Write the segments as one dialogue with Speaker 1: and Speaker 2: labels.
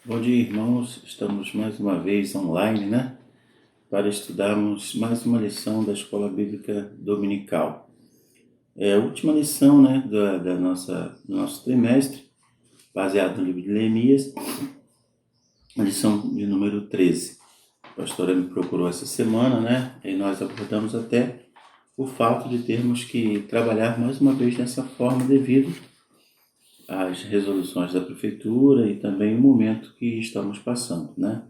Speaker 1: Bom dia, irmãos. Estamos mais uma vez online, né? Para estudarmos mais uma lição da Escola Bíblica Dominical. É a última lição, né, do nosso trimestre, baseado no livro de Neemias, a lição de número 13. A pastora me procurou essa semana, né? E nós abordamos até o fato de termos que trabalhar mais uma vez dessa forma devido às resoluções da prefeitura e também o momento que estamos passando, né?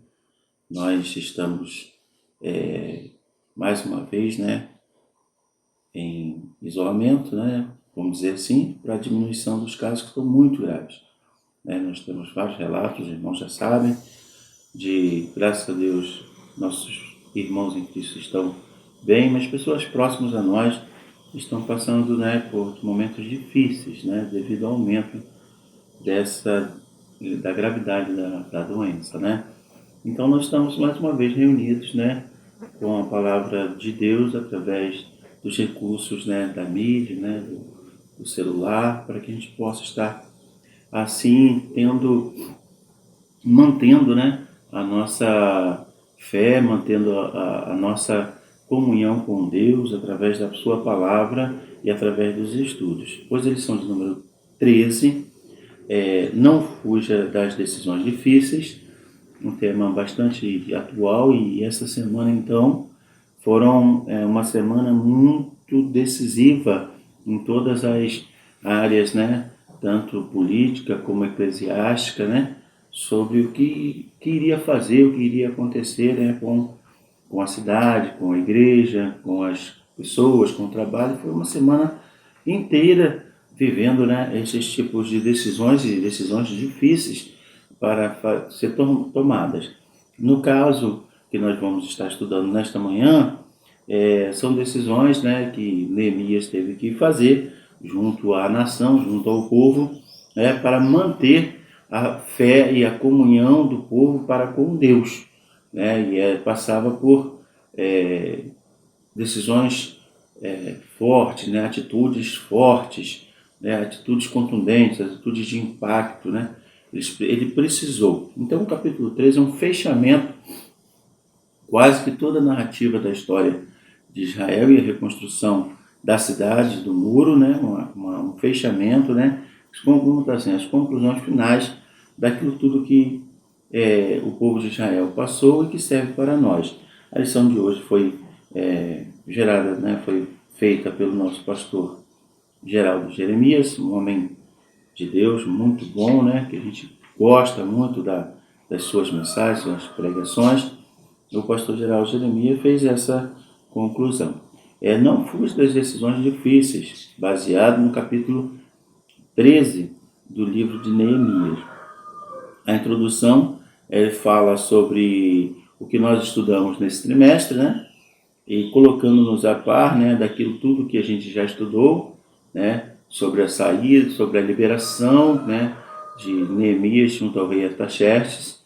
Speaker 1: Nós estamos, mais uma vez, né, em isolamento, né, vamos dizer assim, para a diminuição dos casos que estão muito graves. Nós temos vários relatos, os irmãos já sabem, graças a Deus, nossos irmãos em Cristo estão bem, mas pessoas próximas a nós estão passando, né, por momentos difíceis, né, devido ao aumento da gravidade da doença, né. Então nós estamos mais uma vez reunidos, né, com a palavra de Deus através dos recursos, né, da mídia, né, do celular, para que a gente possa estar assim mantendo, né, a nossa fé, mantendo a nossa comunhão com Deus através da sua palavra e através dos estudos. Pois eles são de número 13, não fuja das decisões difíceis, um tema bastante atual, e essa semana então foram uma semana muito decisiva em todas as áreas, né, tanto política como eclesiástica, né, sobre o que iria fazer, o que iria acontecer, né, com a cidade, com a igreja, com as pessoas, com o trabalho. Foi uma semana inteira vivendo, né, esses tipos de decisões e decisões difíceis para ser tomadas. No caso que nós vamos estar estudando nesta manhã, são decisões, né, que Neemias teve que fazer junto à nação, junto ao povo, né, para manter a fé e a comunhão do povo para com Deus, né, e passava por decisões fortes, né, atitudes fortes, né, atitudes contundentes, atitudes de impacto, né. Ele precisou. Então o capítulo 13 é um fechamento, quase que toda a narrativa da história de Israel e a reconstrução da cidade, do muro, né, um fechamento, né, assim, as conclusões finais daquilo tudo que o povo de Israel passou e que serve para nós. A lição de hoje foi gerada, né, foi feita pelo nosso pastor Geraldo Jeremias, um homem de Deus muito bom, né, que a gente gosta muito das suas mensagens, suas pregações. O pastor Geraldo Jeremias fez essa conclusão. Não fuja das decisões difíceis, baseado no capítulo 13 do livro de Neemias. A introdução fala sobre o que nós estudamos nesse trimestre, né? E colocando-nos a par, né, daquilo tudo que a gente já estudou, né, sobre a saída, sobre a liberação, né, de Neemias junto ao rei Artaxerxes,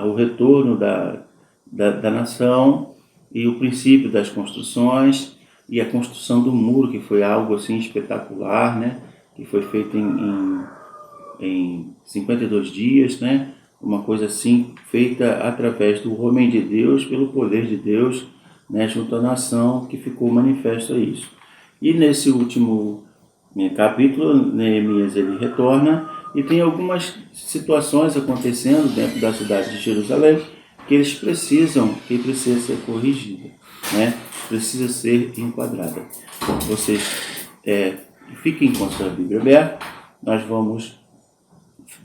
Speaker 1: o retorno da nação e o princípio das construções e a construção do muro, que foi algo assim espetacular, né, que foi feito em 52 dias, né, uma coisa assim feita através do homem de Deus, pelo poder de Deus, né, junto à nação, que ficou manifesto a isso. E nesse último capítulo, Neemias ele retorna e tem algumas situações acontecendo dentro da cidade de Jerusalém que que precisa ser corrigida, né? Precisa ser enquadrada. Vocês fiquem com a sua Bíblia aberta, nós vamos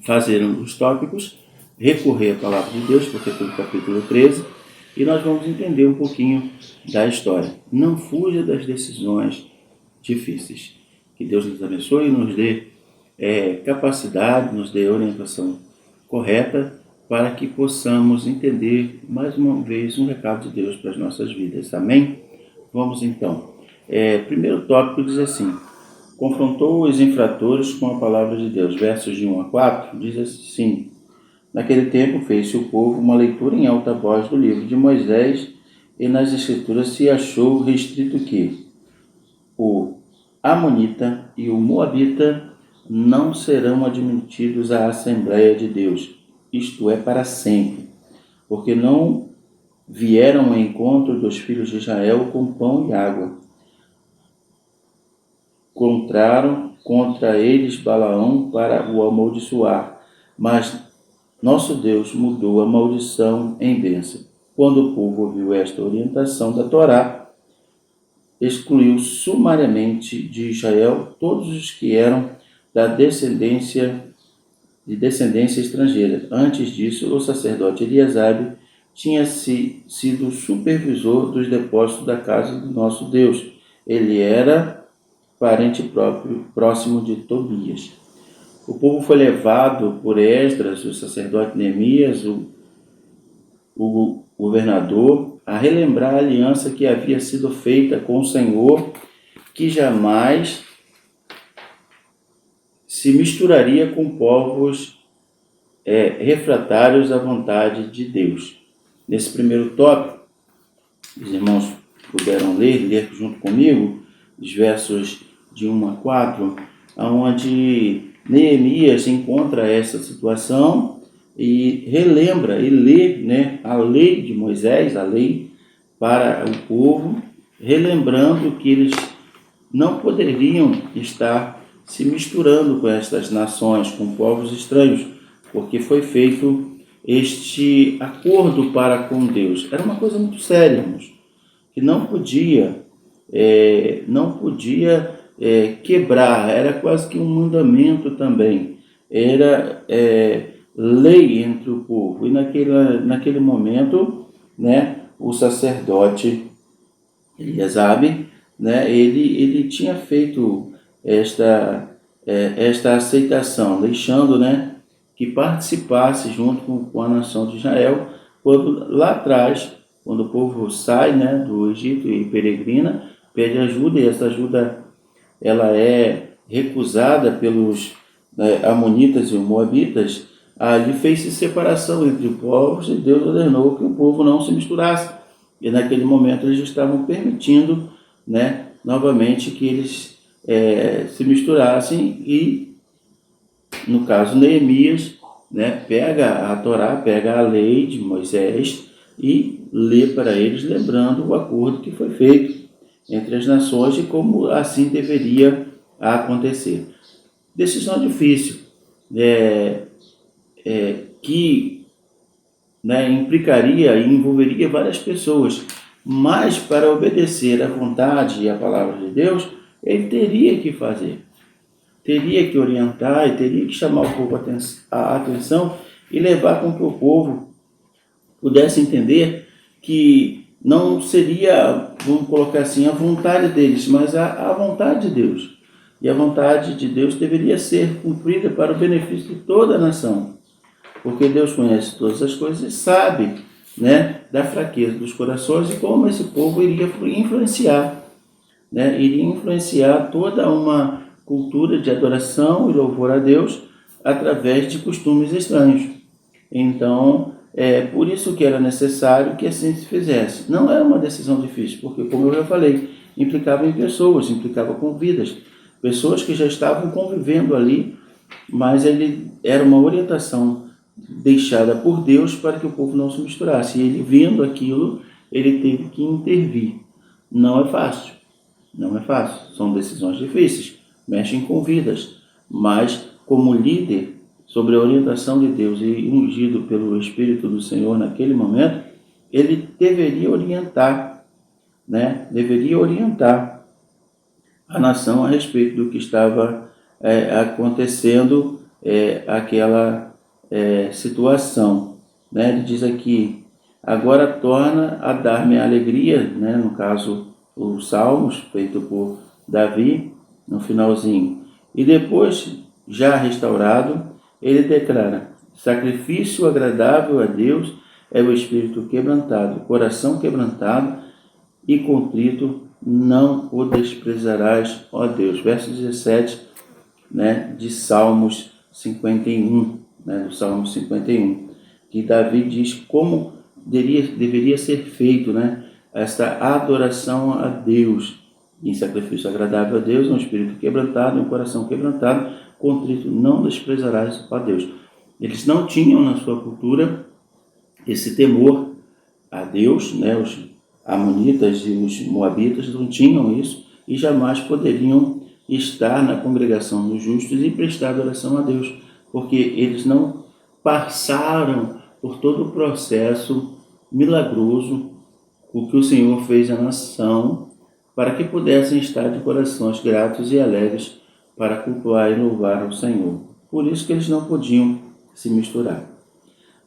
Speaker 1: fazer os tópicos, recorrer à palavra de Deus, porque foi o capítulo 13, e nós vamos entender um pouquinho da história. Não fuja das decisões difíceis. Que Deus nos abençoe e nos dê capacidade, nos dê orientação correta para que possamos entender mais uma vez um recado de Deus para as nossas vidas. Amém? Vamos então. Primeiro tópico diz assim: confrontou os infratores com a palavra de Deus. Versos de 1 a 4 diz assim: naquele tempo fez-se o povo uma leitura em alta voz do livro de Moisés, e nas escrituras se achou restrito que o Amonita e o Moabita não serão admitidos à Assembleia de Deus, isto é, para sempre, porque não vieram ao encontro dos filhos de Israel com pão e água. Encontraram contra eles Balaão para o amaldiçoar, mas nosso Deus mudou a maldição em bênção. Quando o povo ouviu esta orientação da Torá, excluiu sumariamente de Israel todos os que eram da descendência estrangeira. Antes disso, o sacerdote Eliasabe tinha sido supervisor dos depósitos da casa do nosso Deus. Ele era parente próximo de Tobias. O povo foi levado por Esdras, o sacerdote Neemias, o governador, a relembrar a aliança que havia sido feita com o Senhor, que jamais se misturaria com povos refratários à vontade de Deus. Nesse primeiro tópico, os irmãos puderam ler junto comigo, os versos de 1 a 4, onde Neemias encontra essa situação e relembra e lê, a lei de Moisés, a lei para o povo, relembrando que eles não poderiam estar se misturando com estas nações, com povos estranhos, porque foi feito este acordo para com Deus. Era uma coisa muito séria, irmãos, que não podia quebrar, era quase que um mandamento também, era lei entre o povo. E naquele momento, o sacerdote Eliasabe, ele tinha feito esta aceitação, deixando que participasse junto com a nação de Israel, quando lá atrás, quando o povo sai do Egito e peregrina, pede ajuda, e essa ajuda ela é recusada pelos amonitas e moabitas. Ali fez-se separação entre os povos e Deus ordenou que o povo não se misturasse. E naquele momento eles estavam permitindo novamente que eles se misturassem, e no caso Neemias pega a Torá, pega a lei de Moisés e lê para eles, lembrando o acordo que foi feito entre as nações e como assim deveria acontecer. Decisão difícil, que implicaria e envolveria várias pessoas, mas para obedecer à vontade e à palavra de Deus, ele teria que fazer, teria que orientar e teria que chamar o povo a atenção e levar com que o povo pudesse entender que não seria, vamos colocar assim, a vontade deles, mas a vontade de Deus. E a vontade de Deus deveria ser cumprida para o benefício de toda a nação, porque Deus conhece todas as coisas e sabe da fraqueza dos corações e como esse povo iria influenciar, iria influenciar toda uma cultura de adoração e louvor a Deus através de costumes estranhos. Então, por isso que era necessário que assim se fizesse. Não era uma decisão difícil, porque, como eu já falei, implicava em pessoas, implicava com vidas, pessoas que já estavam convivendo ali, mas ele era uma orientação deixada por Deus para que o povo não se misturasse. E ele, vendo aquilo, ele teve que intervir. Não é fácil, são decisões difíceis, mexem com vidas, mas como líder, sobre a orientação de Deus e ungido pelo Espírito do Senhor naquele momento, ele deveria orientar, a nação a respeito do que estava acontecendo, aquela situação. Ele diz aqui, agora torna a dar-me alegria, no caso, os Salmos, feito por Davi, no finalzinho. E depois, já restaurado, ele declara, sacrifício agradável a Deus é o espírito quebrantado, coração quebrantado e contrito não o desprezarás, ó Deus. Verso 17, de Salmos 51, do Salmo 51, que Davi diz como deveria ser feito, esta adoração a Deus, em sacrifício agradável a Deus, um espírito quebrantado, um coração quebrantado, contrito não desprezarás, ó Deus. Eles não tinham na sua cultura esse temor a Deus, né? Os amonitas e os moabitas não tinham isso e jamais poderiam estar na congregação dos justos e prestar adoração a Deus, porque eles não passaram por todo o processo milagroso o que o Senhor fez à nação para que pudessem estar de corações gratos e alegres para cultuar e louvar ao Senhor. Por isso que eles não podiam se misturar.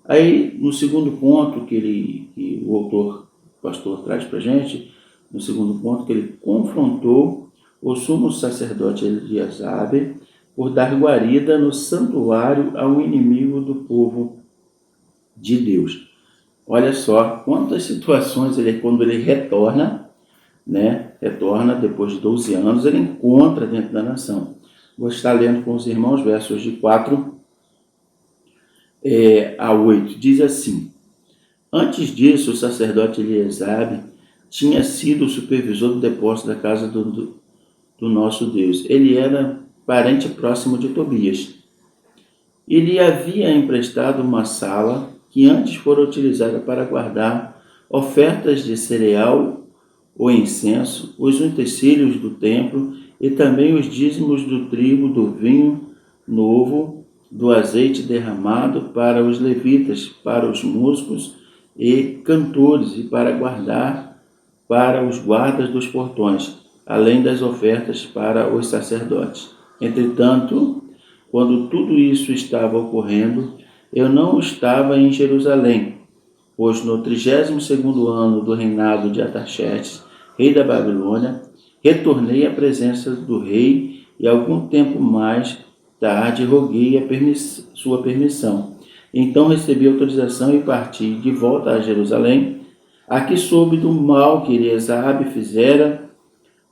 Speaker 1: Aí, no segundo ponto que o autor, o pastor, traz para a gente, no segundo ponto, que ele confrontou o sumo sacerdote Eliasabe por dar guarida no santuário ao inimigo do povo de Deus. Olha só quantas situações quando ele retorna, né? Retorna depois de 12 anos, ele encontra dentro da nação. Vou estar lendo com os irmãos versos de 4 a 8. Diz assim: Antes disso, o sacerdote Eliasabe tinha sido o supervisor do depósito da casa do nosso Deus. Ele era parente próximo de Tobias. Ele havia emprestado uma sala que antes fora utilizada para guardar ofertas de cereal ou incenso, os utensílios do templo e também os dízimos do trigo, do vinho novo, do azeite derramado para os levitas, para os músicos e cantores e para guardar para os guardas dos portões, além das ofertas para os sacerdotes. Entretanto, quando tudo isso estava ocorrendo, eu não estava em Jerusalém, pois no 32º ano do reinado de Artaxerxes, rei da Babilônia, retornei à presença do rei e algum tempo mais tarde roguei sua permissão. Então recebi autorização e parti de volta a Jerusalém. Aqui soube do mal que Eliasabe fizera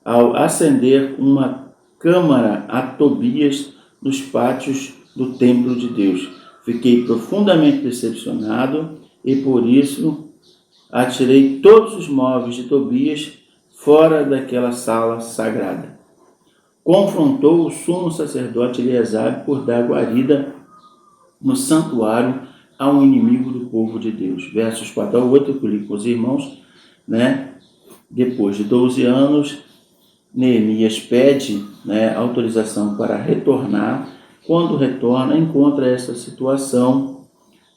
Speaker 1: ao acender uma câmara a Tobias nos pátios do templo de Deus. Fiquei profundamente decepcionado e por isso atirei todos os móveis de Tobias fora daquela sala sagrada. Confrontou o sumo sacerdote Eliasabe por dar guarida no santuário a um inimigo do povo de Deus. Versos 4 a 8, eu li com os irmãos, né? Depois de 12 anos, Neemias pede, né, autorização para retornar. Quando retorna, encontra essa situação,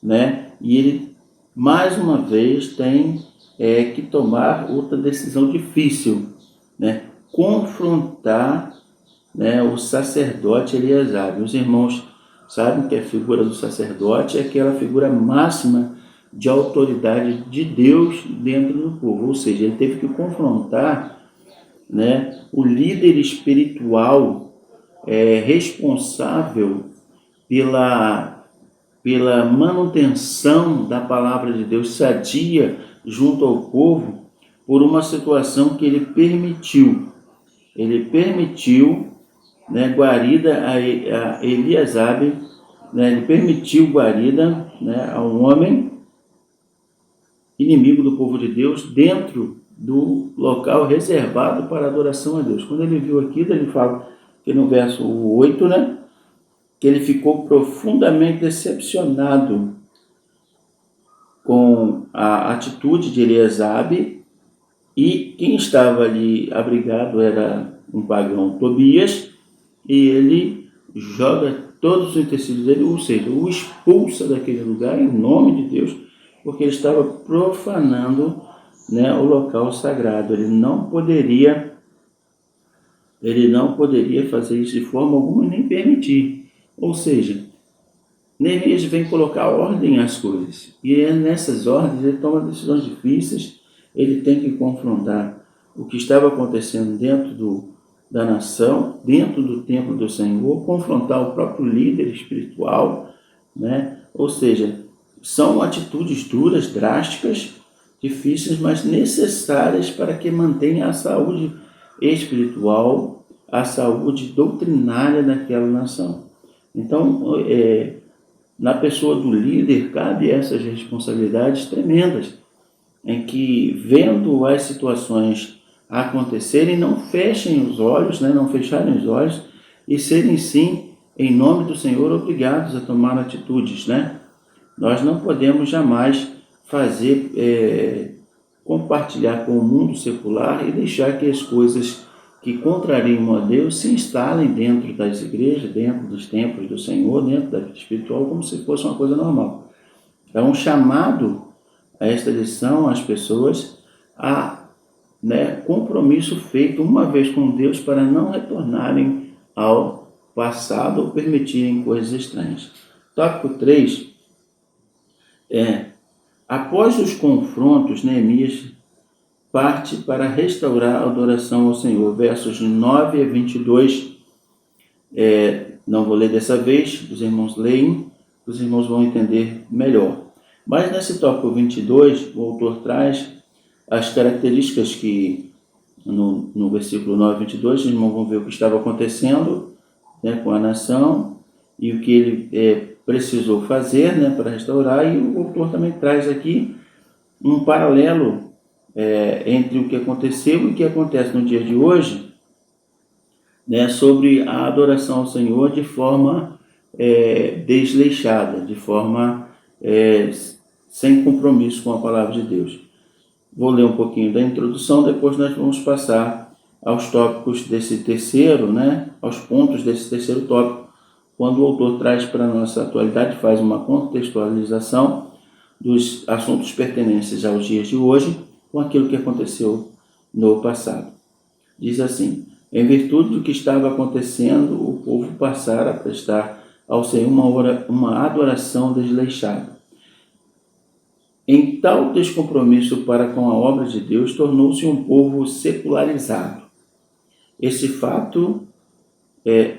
Speaker 1: né? E ele, mais uma vez, tem que tomar outra decisão difícil, né? Confrontar, né, o sacerdote Eliasabe. Os irmãos sabem que a figura do sacerdote é aquela figura máxima de autoridade de Deus dentro do povo. Ou seja, ele teve que confrontar, né, o líder espiritual responsável pela manutenção da palavra de Deus sadia junto ao povo por uma situação que ele permitiu. Ele permitiu, né, guarida a Eliasabe, né, ele permitiu guarida, né, a um homem inimigo do povo de Deus dentro do local reservado para adoração a Deus. Quando ele viu aquilo, ele fala que no verso 8, né, que ele ficou profundamente decepcionado com a atitude de Eliasabe, e quem estava ali abrigado era um pagão, Tobias, e ele joga todos os utensílios dele, ou seja, o expulsa daquele lugar em nome de Deus, porque ele estava profanando, né, o local sagrado. Ele não poderia fazer isso de forma alguma, nem permitir. Ou seja, Neemias vem colocar ordem às coisas, e nessas ordens ele toma decisões difíceis. Ele tem que confrontar o que estava acontecendo dentro da nação, dentro do templo do Senhor, confrontar o próprio líder espiritual, né? Ou seja, são atitudes duras, drásticas, difíceis, mas necessárias para que mantenha a saúde espiritual, a saúde doutrinária daquela nação. Então, na pessoa do líder, cabe essas responsabilidades tremendas, em que, vendo as situações acontecerem, não fechem os olhos, né, não fecharem os olhos, e serem sim em nome do Senhor, obrigados a tomar atitudes, né? Nós não podemos jamais compartilhar com o mundo secular e deixar que as coisas que contrariam a Deus se instalem dentro das igrejas, dentro dos templos do Senhor, dentro da vida espiritual, como se fosse uma coisa normal. É um chamado a esta lição às pessoas a compromisso feito uma vez com Deus para não retornarem ao passado ou permitirem coisas estranhas. Tópico 3 após os confrontos, Neemias parte para restaurar a adoração ao Senhor. Versos 9 a 22, não vou ler dessa vez, os irmãos leem, os irmãos vão entender melhor. Mas nesse tópico 22, o autor traz as características que, no versículo 9 a 22, os irmãos vão ver o que estava acontecendo com a nação e o que ele precisou fazer para restaurar, e o autor também traz aqui um paralelo entre o que aconteceu e o que acontece no dia de hoje, sobre a adoração ao Senhor de forma desleixada, de forma sem compromisso com a palavra de Deus. Vou ler um pouquinho da introdução, depois nós vamos passar aos tópicos desse terceiro, aos pontos desse terceiro tópico, quando o autor traz para a nossa atualidade, faz uma contextualização dos assuntos pertenentes aos dias de hoje com aquilo que aconteceu no passado. Diz assim: em virtude do que estava acontecendo, o povo passara a prestar ao Senhor uma adoração desleixada. Em tal descompromisso para com a obra de Deus, tornou-se um povo secularizado. Esse fato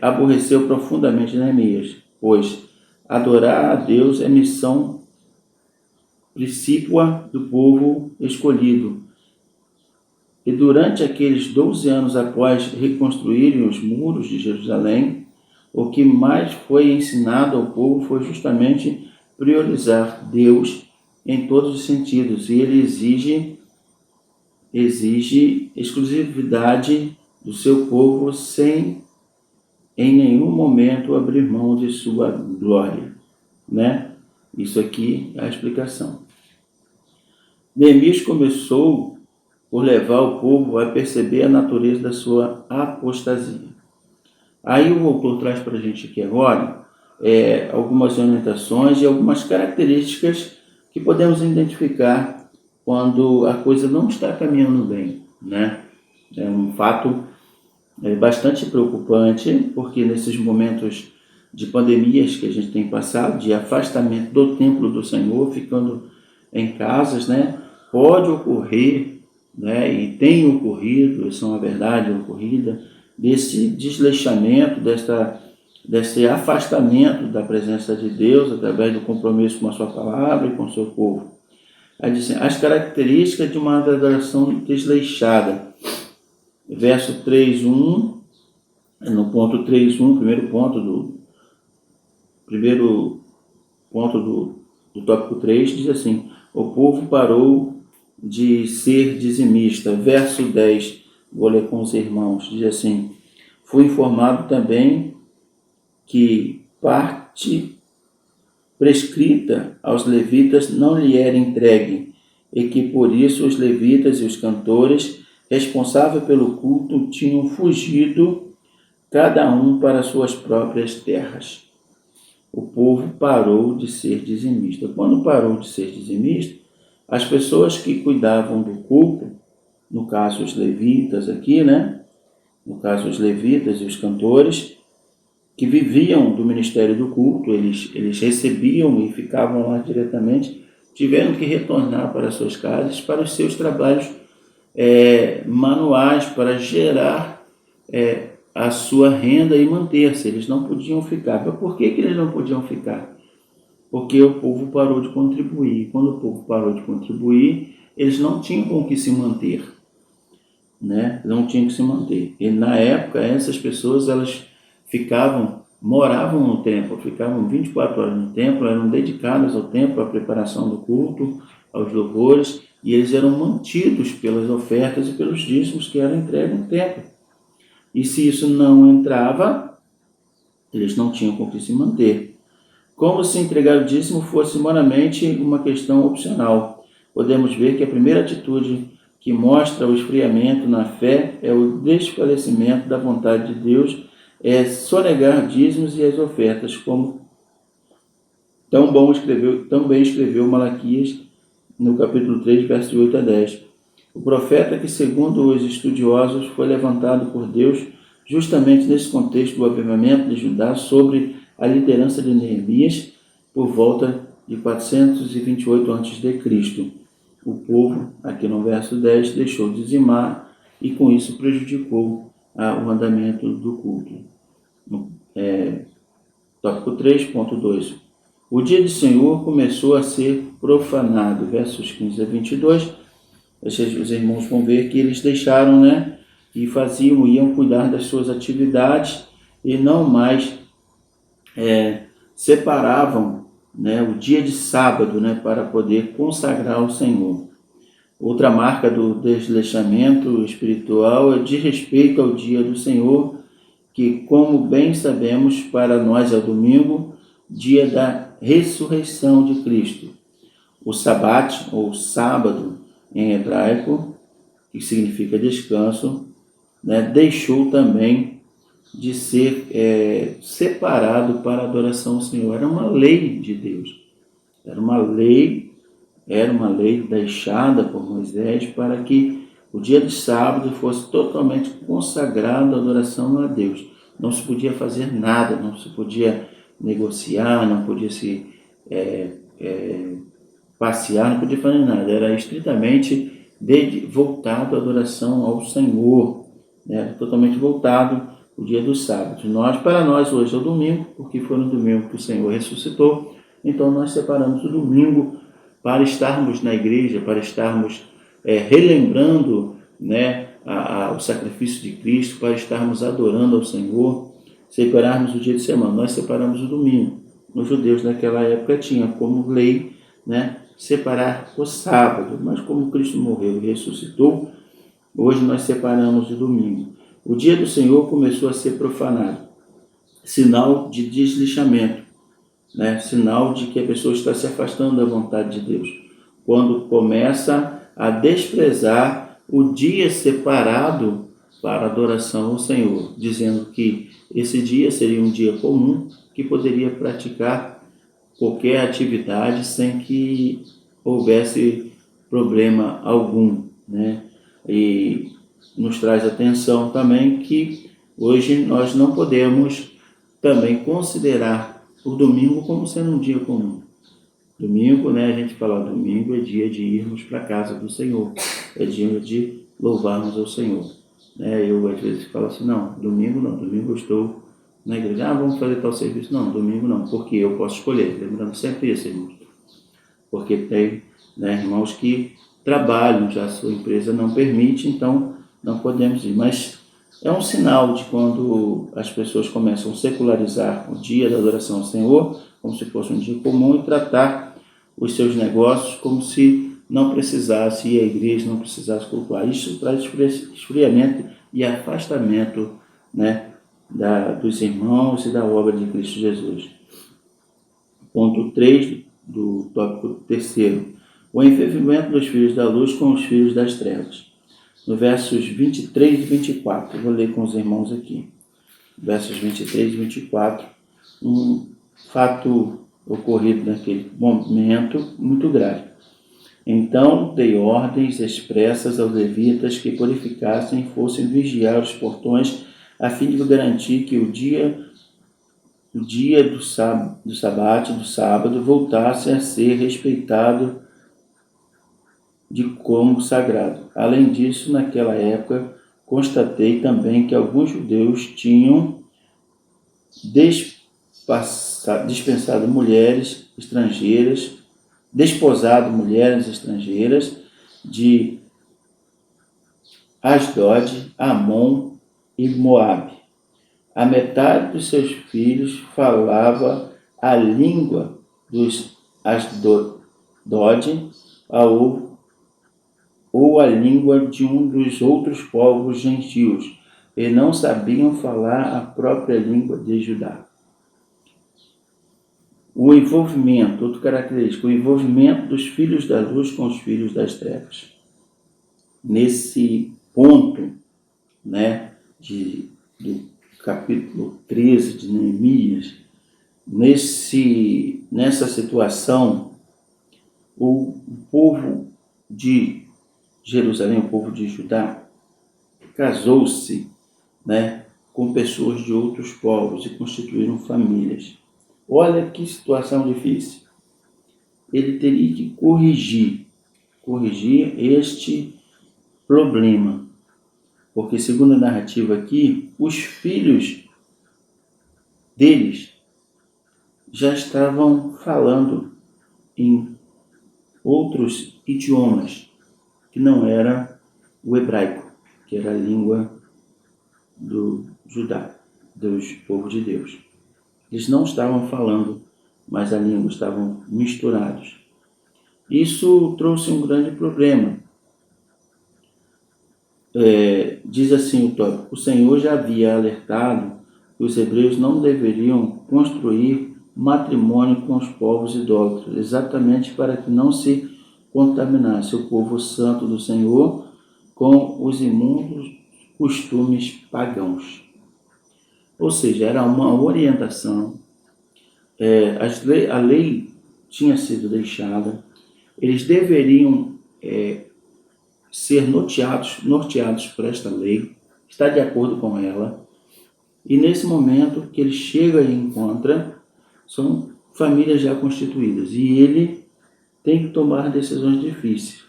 Speaker 1: aborreceu profundamente Neemias, pois adorar a Deus é missão principal do povo escolhido. E durante aqueles 12 anos após reconstruírem os muros de Jerusalém, o que mais foi ensinado ao povo foi justamente priorizar Deus em todos os sentidos, e ele exige exclusividade do seu povo sem em nenhum momento abrir mão de sua glória, Isso aqui é a explicação. Neemias começou por levar o povo a perceber a natureza da sua apostasia. Aí o autor traz para a gente aqui agora algumas orientações e algumas características que podemos identificar quando a coisa não está caminhando bem, É um fato bastante preocupante, porque nesses momentos de pandemias que a gente tem passado, de afastamento do templo do Senhor, ficando em casas, pode ocorrer, e tem ocorrido, isso é uma verdade ocorrida, desse desleixamento, desse afastamento da presença de Deus através do compromisso com a sua palavra e com o seu povo. Aí diz assim: as características de uma adoração desleixada. Verso 3:1, no ponto 3:1, primeiro ponto do tópico 3, diz assim: o povo parou de ser dizimista. Verso 10, vou ler com os irmãos, diz assim: fui informado também que parte prescrita aos levitas não lhe era entregue, e que por isso os levitas e os cantores responsáveis pelo culto tinham fugido, cada um para suas próprias terras. O povo parou de ser dizimista. Quando parou de ser dizimista, as pessoas que cuidavam do culto, no caso os levitas aqui, No caso os levitas e os cantores, que viviam do ministério do culto, eles recebiam e ficavam lá diretamente, tiveram que retornar para suas casas, para os seus trabalhos manuais, para gerar a sua renda e manter-se. Eles não podiam ficar. Mas por que eles não podiam ficar? Porque o povo parou de contribuir. Quando o povo parou de contribuir, eles não tinham com que se manter, Não tinham que se manter. E na época, essas pessoas, elas moravam no templo, ficavam 24 horas no templo, eram dedicadas ao templo, à preparação do culto, aos louvores, e eles eram mantidos pelas ofertas e pelos dízimos que eram entregues no templo. E se isso não entrava, Eles não tinham com que se manter. Como se entregar o dízimo fosse meramente uma questão opcional. Podemos ver que a primeira atitude que mostra o esfriamento na fé é o desfalecimento da vontade de Deus, é sonegar dízimos e as ofertas, como tão bem escreveu Malaquias no capítulo 3, versos 8 a 10. O profeta que, segundo os estudiosos, foi levantado por Deus justamente nesse contexto do avivamento de Judá sobre a liderança de Neemias, por volta de 428 a.C. O povo, aqui no verso 10, deixou de dizimar e com isso prejudicou o andamento do culto. Tópico 3.2. O dia do Senhor começou a ser profanado. Versos 15 a 22. Os irmãos vão ver que eles deixaram, e iam cuidar das suas atividades e não mais separavam, o dia de sábado, para poder consagrar ao Senhor. Outra marca do desleixamento espiritual é de respeito ao dia do Senhor, que, como bem sabemos, para nós é o domingo, dia da ressurreição de Cristo. O sabat, ou sábado, em hebraico, que significa descanso, deixou também de ser separado para a adoração ao Senhor. Era uma lei de Deus. Era uma lei deixada por Moisés para que o dia de sábado fosse totalmente consagrado à adoração a Deus. Não se podia fazer nada, não se podia negociar, não podia se passear, não podia fazer nada. Era estritamente voltado à adoração ao Senhor, totalmente voltado o dia do sábado. Para nós hoje é o domingo, porque foi no domingo que o Senhor ressuscitou, então nós separamos o domingo para estarmos na igreja, para estarmos relembrando o sacrifício de Cristo, para estarmos adorando ao Senhor, separarmos o dia de semana. Nós separamos o domingo. Os judeus naquela época tinham como lei separar o sábado, mas como Cristo morreu e ressuscitou, hoje nós separamos o domingo. O dia do Senhor começou a ser profanado, sinal de deslixamento, sinal de que a pessoa está se afastando da vontade de Deus, quando começa a desprezar o dia separado para adoração ao Senhor, dizendo que esse dia seria um dia comum, que poderia praticar qualquer atividade sem que houvesse problema algum, E nos traz atenção também que hoje nós não podemos também considerar o domingo como sendo um dia comum. Domingo, a gente fala, domingo é dia de irmos para a casa do Senhor, é dia de louvarmos ao Senhor. Eu às vezes falo assim, não, domingo eu estou na igreja, vamos fazer tal serviço. Não, domingo não, porque eu posso escolher, lembrando sempre isso, irmãos. Porque tem irmãos que trabalham, já a sua empresa não permite, então não podemos ir. Mas é um sinal de quando as pessoas começam a secularizar o dia da adoração ao Senhor, como se fosse um dia comum, e tratar os seus negócios como se não precisasse ir à igreja, não precisasse cultuar. Isso traz esfriamento e afastamento, dos irmãos e da obra de Cristo Jesus. Ponto 3 do tópico 3. O envolvimento dos filhos da luz com os filhos das trevas. No versos 23 e 24, vou ler com os irmãos aqui. Versos 23 e 24, um fato ocorrido naquele momento muito grave. Então dei ordens expressas aos levitas que purificassem e fossem vigiar os portões, a fim de garantir que o dia do sábado, voltasse a ser respeitado como sagrado. Além disso, naquela época, constatei também que alguns judeus tinham desposado mulheres estrangeiras de Asdod, Amon e Moabe. A metade dos seus filhos falava a língua dos Asdod ou a língua de um dos outros povos gentios, e não sabiam falar a própria língua de Judá. o envolvimento, outra característica, o envolvimento dos filhos da luz com os filhos das trevas. Nesse ponto, né, do capítulo 13 de Neemias, nessa situação, o povo de Jerusalém, o povo de Judá, casou-se, né, com pessoas de outros povos e constituíram famílias. Olha que situação difícil. Ele teria que corrigir este problema. Porque, segundo a narrativa aqui, os filhos deles já estavam falando em outros idiomas, que não era o hebraico, que era a língua do Judá, dos povos de Deus. Eles não estavam falando mais a língua, estavam misturados. Isso trouxe um grande problema. Diz assim o tópico: o Senhor já havia alertado que os hebreus não deveriam construir matrimônio com os povos idólatras, exatamente para que não se contaminasse o povo santo do Senhor com os imundos costumes pagãos. Ou seja, era uma orientação. A lei tinha sido deixada, eles deveriam ser norteados por esta lei, estar de acordo com ela, e nesse momento que ele chega e encontra, são famílias já constituídas, e ele tem que tomar decisões difíceis,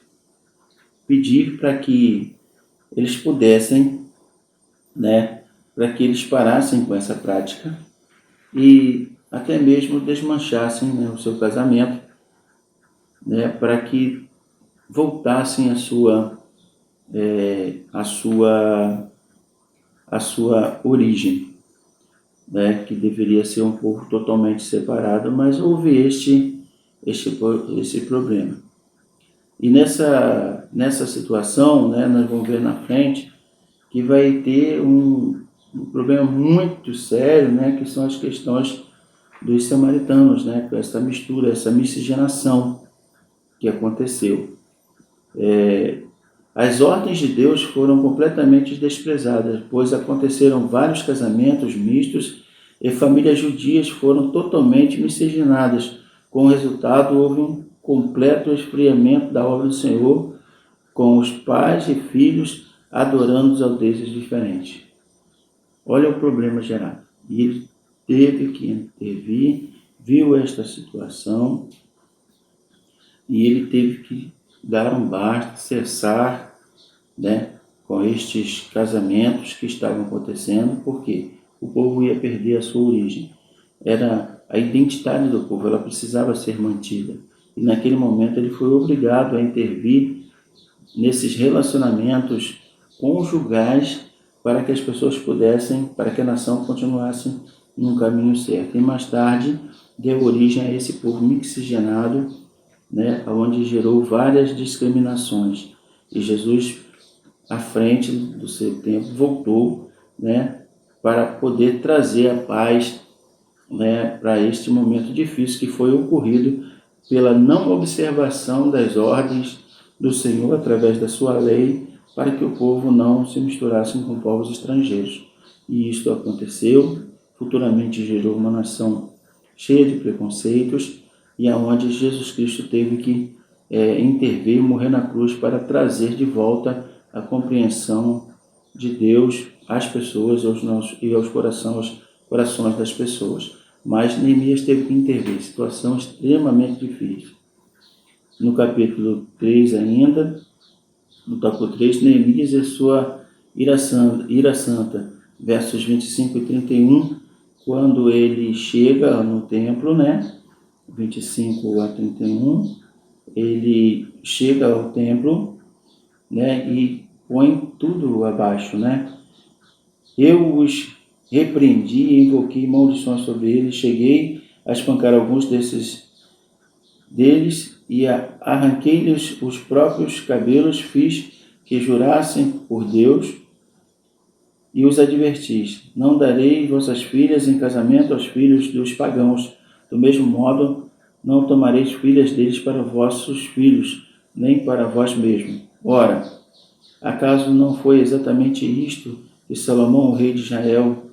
Speaker 1: pedir para que eles pudessem, né, para que eles parassem com essa prática e até mesmo desmanchassem, né, o seu casamento, né, para que voltassem a sua origem, né, que deveria ser um povo totalmente separado, mas houve esse problema. E nessa situação, né, nós vamos ver na frente que vai ter um problema muito sério, né, que são as questões dos samaritanos, né, com essa mistura, essa miscigenação que aconteceu. As ordens de Deus foram completamente desprezadas, pois aconteceram vários casamentos mistos e famílias judias foram totalmente miscigenadas. Com o resultado, houve um completo esfriamento da obra do Senhor, com os pais e filhos adorando a deuses diferentes. Olha o problema gerado. E ele teve que intervir, viu esta situação e ele teve que dar um basta, cessar, né, com estes casamentos que estavam acontecendo, porque o povo ia perder a sua origem. Era a identidade do povo, ela precisava ser mantida. E naquele momento ele foi obrigado a intervir nesses relacionamentos conjugais para que as pessoas pudessem, para que a nação continuasse num caminho certo. E mais tarde deu origem a esse povo miscigenado, né, onde gerou várias discriminações. E Jesus, à frente do seu tempo, voltou, né, para poder trazer a paz, né, para este momento difícil que foi ocorrido pela não observação das ordens do Senhor através da sua lei, para que o povo não se misturasse com povos estrangeiros. E isto aconteceu, futuramente gerou uma nação cheia de preconceitos, e aonde Jesus Cristo teve que intervir e morrer na cruz para trazer de volta a compreensão de Deus às pessoas e aos corações das pessoas. Mas Neemias teve que intervir, situação extremamente difícil. No capítulo 3 ainda, no capítulo 3, Neemias e sua ira santa, versos 25 e 31, quando ele chega no templo, né, 25 a 31, ele chega ao templo, né, e põe tudo abaixo, né. Eu os repreendi e invoquei maldições sobre eles, cheguei a espancar alguns deles e arranquei-lhes os próprios cabelos, fiz que jurassem por Deus e os advertis: não darei vossas filhas em casamento aos filhos dos pagãos, Do mesmo modo, não tomareis filhas deles para vossos filhos, nem para vós mesmos. Ora, acaso não foi exatamente isto que Salomão, o rei de Israel,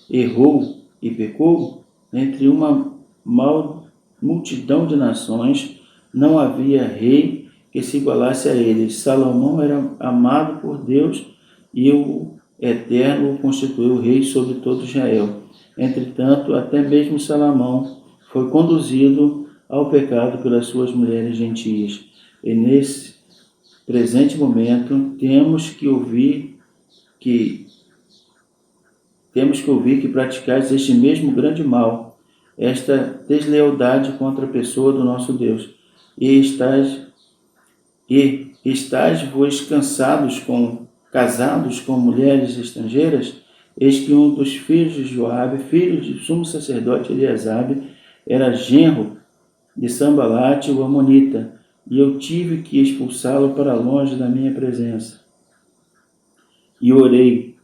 Speaker 1: errou e pecou? Entre uma multidão de nações, não havia rei que se igualasse a ele. Salomão era amado por Deus e o Eterno o constituiu rei sobre todo Israel. Entretanto, até mesmo Salomão foi conduzido ao pecado pelas suas mulheres gentias. E nesse presente momento temos que ouvir que praticais este mesmo grande mal, esta deslealdade contra a pessoa do nosso Deus. E estáis-vos casados com mulheres estrangeiras? Eis que um dos filhos de Joabe, filho de sumo sacerdote Eliasabe, era genro de Sambalate, o amonita, e eu tive que expulsá-lo para longe da minha presença. E orei: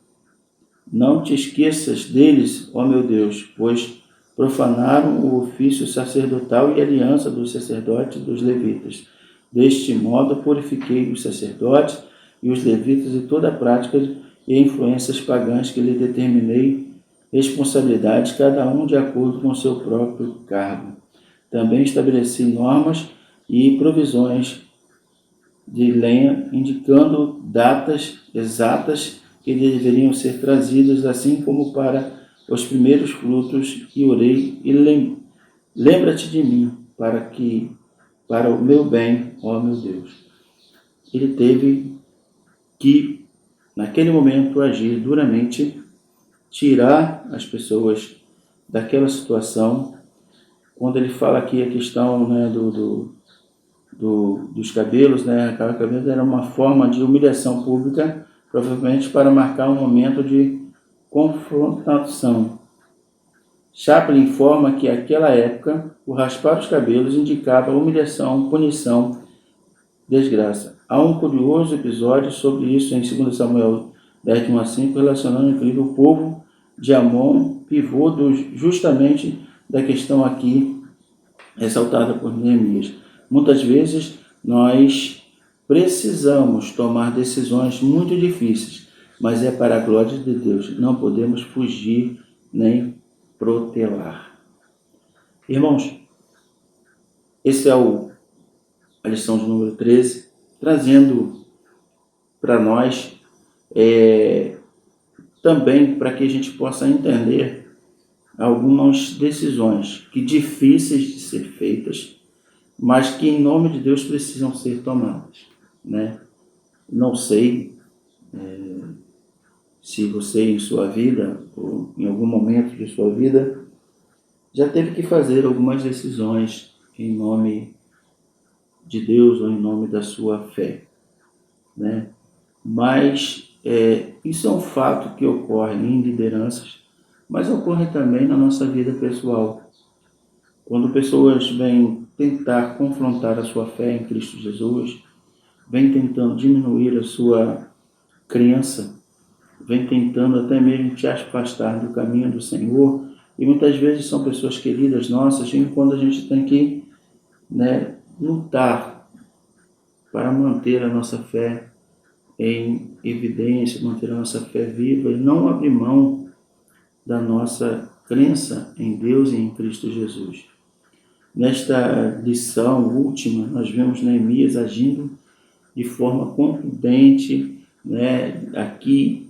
Speaker 1: não te esqueças deles, ó meu Deus, pois profanaram o ofício sacerdotal e a aliança dos sacerdotes e dos levitas. Deste modo purifiquei os sacerdotes e os levitas de toda a prática e influências pagãs que lhe determinei responsabilidades, cada um de acordo com o seu próprio cargo. Também estabeleci normas e provisões de lenha, indicando datas exatas que deveriam ser trazidas, assim como para os primeiros frutos, e orei, e lembra-te de mim, para o meu bem, ó meu Deus. Ele teve que, naquele momento, agir duramente, tirar as pessoas daquela situação. Quando ele fala aqui a questão, né, dos cabelos, né, aquela cabelo era uma forma de humilhação pública, provavelmente para marcar um momento de confrontação. Chaplin informa que naquela época o raspar os cabelos indicava humilhação, punição, desgraça. Há um curioso episódio sobre isso em 2 Samuel 10:1-5, relacionando incrível o povo de Amon, pivô justamente da questão aqui ressaltada por Neemias. Muitas vezes nós precisamos tomar decisões muito difíceis, mas é para a glória de Deus. Não podemos fugir nem protelar. Irmãos, esse é a lição de número 13, trazendo para nós também para que a gente possa entender algumas decisões que difíceis de ser feitas, mas que em nome de Deus precisam ser tomadas, né? Não sei se você em sua vida, ou em algum momento de sua vida, já teve que fazer algumas decisões em nome de Deus ou em nome da sua fé, né? Mas isso é um fato que ocorre em lideranças, mas ocorre também na nossa vida pessoal. Quando pessoas vêm tentar confrontar a sua fé em Cristo Jesus, vêm tentando diminuir a sua crença, vêm tentando até mesmo te afastar do caminho do Senhor, e muitas vezes são pessoas queridas nossas, e quando a gente tem que, né, lutar para manter a nossa fé em evidência, manter a nossa fé viva e não abrir mão da nossa crença em Deus e em Cristo Jesus. Nesta lição última, nós vemos Neemias agindo de forma contundente, né, aqui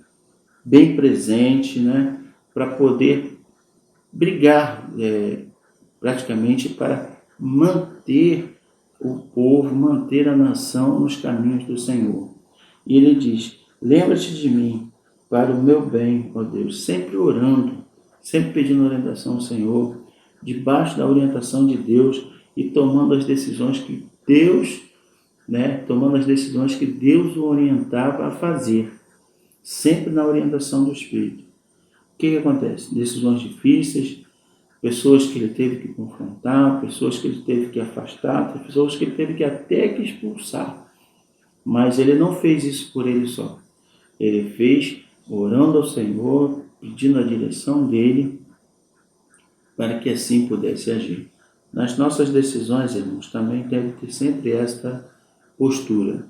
Speaker 1: bem presente, né, para poder brigar praticamente para manter o povo, manter a nação nos caminhos do Senhor. E ele diz: lembra-te de mim para o meu bem, ó Deus, sempre orando, sempre pedindo orientação ao Senhor, debaixo da orientação de Deus e tomando as decisões que Deus, o orientava a fazer, sempre na orientação do Espírito. O que acontece? Decisões difíceis, pessoas que ele teve que confrontar, pessoas que ele teve que afastar, pessoas que ele teve que até que expulsar. Mas ele não fez isso por ele só. Ele fez orando ao Senhor, pedindo a direção dele, para que assim pudesse agir. Nas nossas decisões, irmãos, também deve ter sempre esta postura.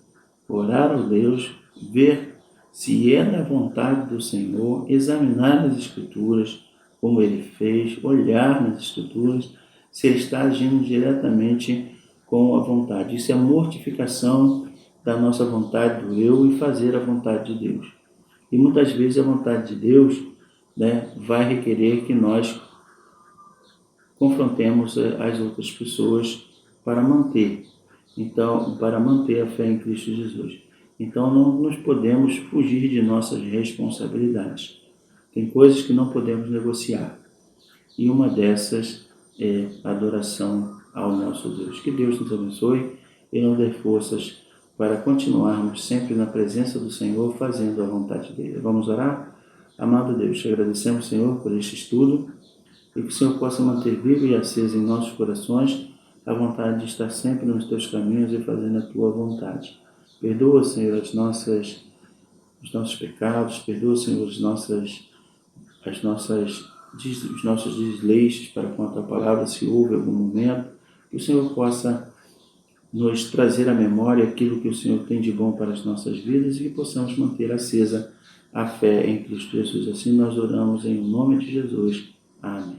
Speaker 1: Orar ao Deus, ver se é da vontade do Senhor, examinar as Escrituras, como Ele fez, olhar nas Escrituras, se Ele está agindo diretamente com a vontade. Isso é mortificação da nossa vontade do eu e fazer a vontade de Deus. E muitas vezes a vontade de Deus, né, vai requerer que nós confrontemos as outras pessoas para manter a fé em Cristo Jesus. Então não nos podemos fugir de nossas responsabilidades. Tem coisas que não podemos negociar. E uma dessas é a adoração ao nosso Deus. Que Deus nos abençoe e nos dê forças para continuarmos sempre na presença do Senhor, fazendo a vontade dele. Vamos orar? Amado Deus, te agradecemos, Senhor, por este estudo e que o Senhor possa manter viva e acesa em nossos corações a vontade de estar sempre nos teus caminhos e fazendo a tua vontade. Perdoa, Senhor, os nossos pecados, perdoa, Senhor, os nossos desleixos para com a tua palavra, se houve algum momento, que o Senhor possa nos trazer à memória aquilo que o Senhor tem de bom para as nossas vidas e que possamos manter acesa a fé em Cristo Jesus. Assim nós oramos em nome de Jesus. Amém.